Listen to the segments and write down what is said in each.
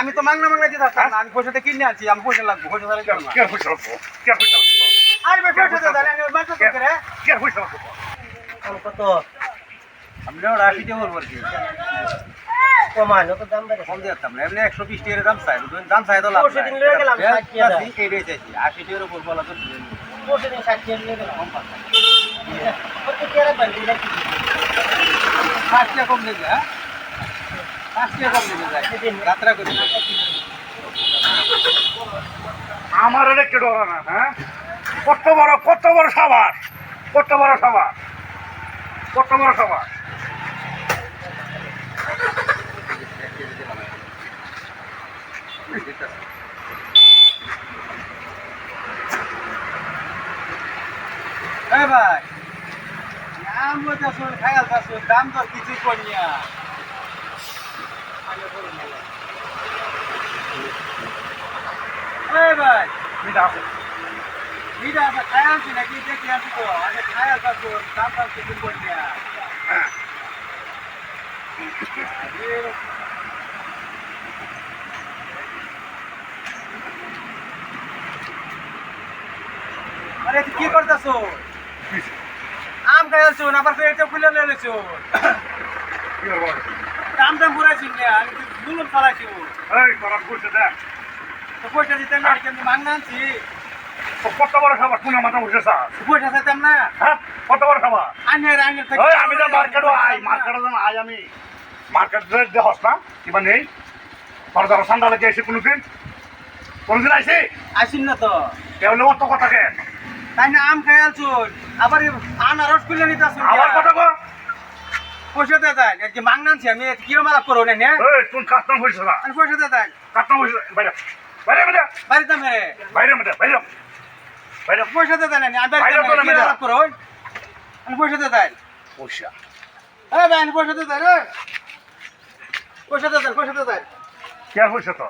আমি তো মাংনা দিতে থাকতাম না, আমি পয়সাটা কিনে আনছি, আমি পয়সা লাগবো, পয়সা তাহলে কেন কে পয়সা লাগবো? কে পয়সা লাগবো? আরে পয়সা তাহলে আমি বাঁচা করে কে পয়সা লাগবো? কত আমি না 80 টাকা বলবো আর কি কমানো তো দাম বেড়ে কম দিতাম না, এমনি 120 টাকা দাম চাই, দাম চাই তো লাভ নাই, দিন লয়ে গেলাম 60 টাকা এই রে চাইছি 80 টাকার উপর বলা তো পরশু দিন 60 টাকা লয়ে গেলাম কম পাচ্ছি কত টাকা বাড়ি নাকি 60 টাকা কম দিবে হ্যাঁ 60 টাকা কম দিবে যায় যাত্রা করি আমার এটা কে ডরা না? হ্যাঁ, কত বড় সাবাস, কত বড় সাবাস, কত বড় সাবাস। এই ভাই নাম বলতেছ খায়াল থাকছ দাম তো কিছু করিয়া এই ভাই এটা আছে। এটা আছে খায়াল আনছি নাকি দেখি আনছি তো আগে খায়াল থাকছ দাম তো কিছু করিয়া হ্যাঁ, আরে তুই কি করতেছ আম খাইছো না আবার এটা খুলে লইছো কি করবো? দাম পুরাইছি না আমি দুলন ফলাইছি এই তোরা বসে দেখ, তো পয়সা দিতে না কিন্তু মাংনা আনছি কত বড় সাবাস, কোন মাথা বসে স্যার? পয়সা দিতাম না হ্যাঁ, কত বড় সাবাস। আইনের ওই আমি তো মার্কেটও আমি মার্কেট দেখস না কিবা নেই তোর দ্বারা ঠান্ডা লেগে এসে কোনদিন আইসি আসিন না তো কেবল অত কথা কেন? তাই না আম খাই আলছুন আবার আনারস খুলে নিতে আসুন আবার কথা কো। পয়সা দিয়ে দেন যে মাংনা আনছি আমি কিরম আলাপ করো না এই তুই কাস্টম হইছ না, আমি পয়সা দিয়ে দেন কাস্টম হইছ। বাইরে বাইরে বাইরে বাড়িতে মেরে বাইরে বাইরে বাইরে পয়সা দিয়ে দেন আমি বাড়িতে মেরে আলাপ করো আমি পয়সা দিয়ে দেন পয়সা। এই ভাই আমি পয়সা দিয়ে দেন পয়সা দিয়ে দেন কে পয়সা তো?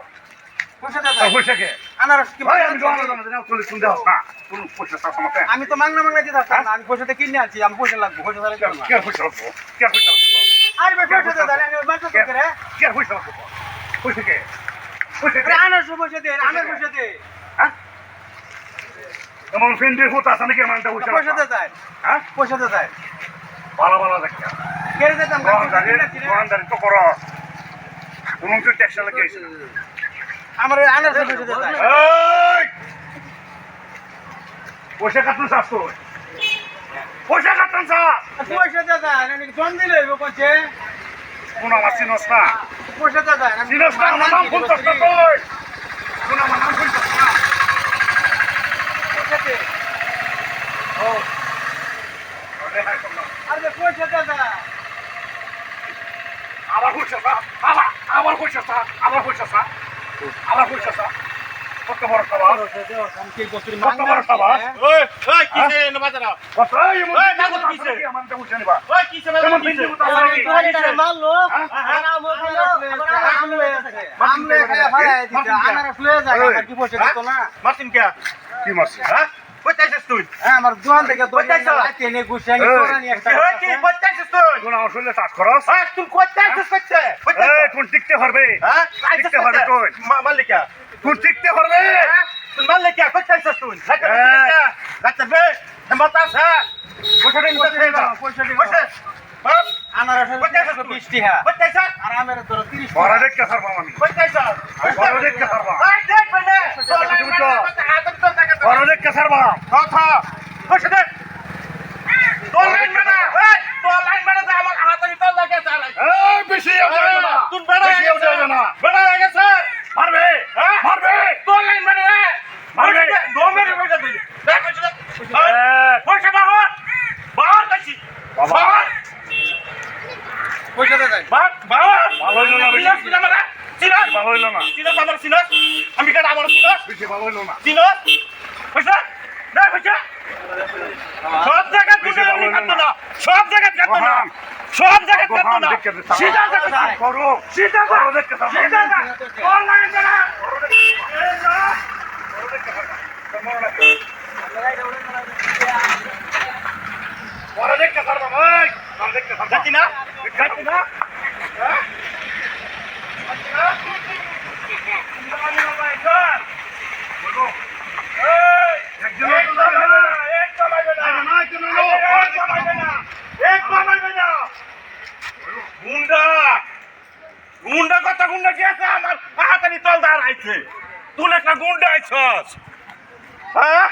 পয়সা দিয়ে তোর দেন পয়সা কে? আনারস কি ভাই আমি জানা জানা চলে শুন দেখ না কোন পয়সা তার সমতে। আমি তো মাংনা দিতে থাকতাম না, আমি পয়সাটা কিনে আনছি, আমি পয়সা লাগবো, পয়সা তাহলে কেন কে পয়সা লাগবো? কে পয়সা লাগবো? আরে পয়সা দিয়ে দেন আমি বাঁচা করে কে পয়সা লাগবো? পয়সা কে? পয়সা কে? আরে আনারস পয়সা দে আনার পয়সা দে হ্যাঁ, এমন ফ্রেন্ডের হতো আছে নাকি আমার পয়সা? পয়সা দিয়ে দেন হ্যাঁ, পয়সা দিয়ে দেন ভালো ভালো দেখা কেড়ে দিতাম দোকানদারি তো করো, কোনো কিছু ট্যাক্স লাগে। আমার আনারস পয়সা দিয়ে দেন এই পয়সা কাটুন চাস তুই, পয়সা কাটুন চাস পয়সা দিয়ে দেন আমি জন দিলে হইব কোচে কোন আমার চিনস না, পয়সা দিয়ে দেন আমি চিনস না আমার নাম বলছস না তুই, কোন আমার নাম বলছস না। পয়সা দে ও আরে হাই তোমরা আরে পয়সা দিয়ে দেন আবার পয়সা চা, আবার পয়সা চা, আবার পয়সা চা, আবার পয়সা চা। কত বড় খাবার, আমি কি বছর কত বড় খাবার। ওই কিসে না বাজারা কত এই মন ওই, দিতে নাগর কথা কিসে? কি আমার তো বুঝে নিবা। ওই কিসে না তেমন কিসে দিতে কথা নাকি? মারলো আনারস লয়ে যায় আমলে খায়া ফালায় দিতে আনারস লয়ে যায় আমার কি পয়সা দিত না মারতিন কে কি মারছি? হ্যাঁ কইতাছিস তুই হ্যাঁ আমার দোকান থেকে কইতাছ? টেনে গুছিয়ে আমি কোরানি একটা ওই কি কইতাছিস তুই কোন আসলে চাষ করস? হ্যাঁ তুই কইতাছিস কইতে এই কোন টিকতে পারবে? হ্যাঁ টিকতে পারবে তুই? মালিকা কোন টিকতে পারবে? হ্যাঁ তুই মালিকা কইতাছিস তুই গাচ্চা বে মাতাস হ্যাঁ পয়সা দিন পয়সা দিন বাপ আনারসের কইতাছিস 20 টাকা কইতাছিস আর আমের তোর 30 বড় টাকা দেখতে পারবো আমি, কইতাছিস বড় দেখতে পারবো, ওই দেখ বলে বড় দেখতে পারবো। কথা কইছ দে তোর লাইন মানে এই তোর লাইন মানে আমার হাতে তোর লাগে চালাই এই বেশি যাবে না, তুই বেড়া বেশি যাবে না, বেড়া হয়ে গেছে মারবে হ্যাঁ? মারবে। তোর লাইন মানে মারবে। দমের পয়সা দিবি দেখ পয়সা বাহর বাহর কাছি বাবা। বাহর পয়সা দেন বাহর বাহর ভালো হইলো না বেশি, সিনাস মানে সিনাস ভালো হইলো না, সিনাস আমার সিনাস আমি কেন আমার সিনাস বেশি ভালো হইলো না। সিনাস পয়সা না পয়সা সব জায়গায় বেশি দুটো ভালো হইলো কাটতো না। না সব জায়গায় কাটতো না গোহান। সব জায়গায় কাটতো গোহান না দেখতে দে, সিধা জায়গায় করো সিধা বড় দেখতে পারবো। সিধা তোর লাইন মানে বড় দেখতে পারবো ভাই, বড় দেখতে পারবো। যাচ্ছি না যাচ্ছি না গুন্ডা কত গুন্ডা গেছে আমার হাতানি তল দাঁড়াইছে তুই একটা গুন্ডা আইছস হ্যাঁ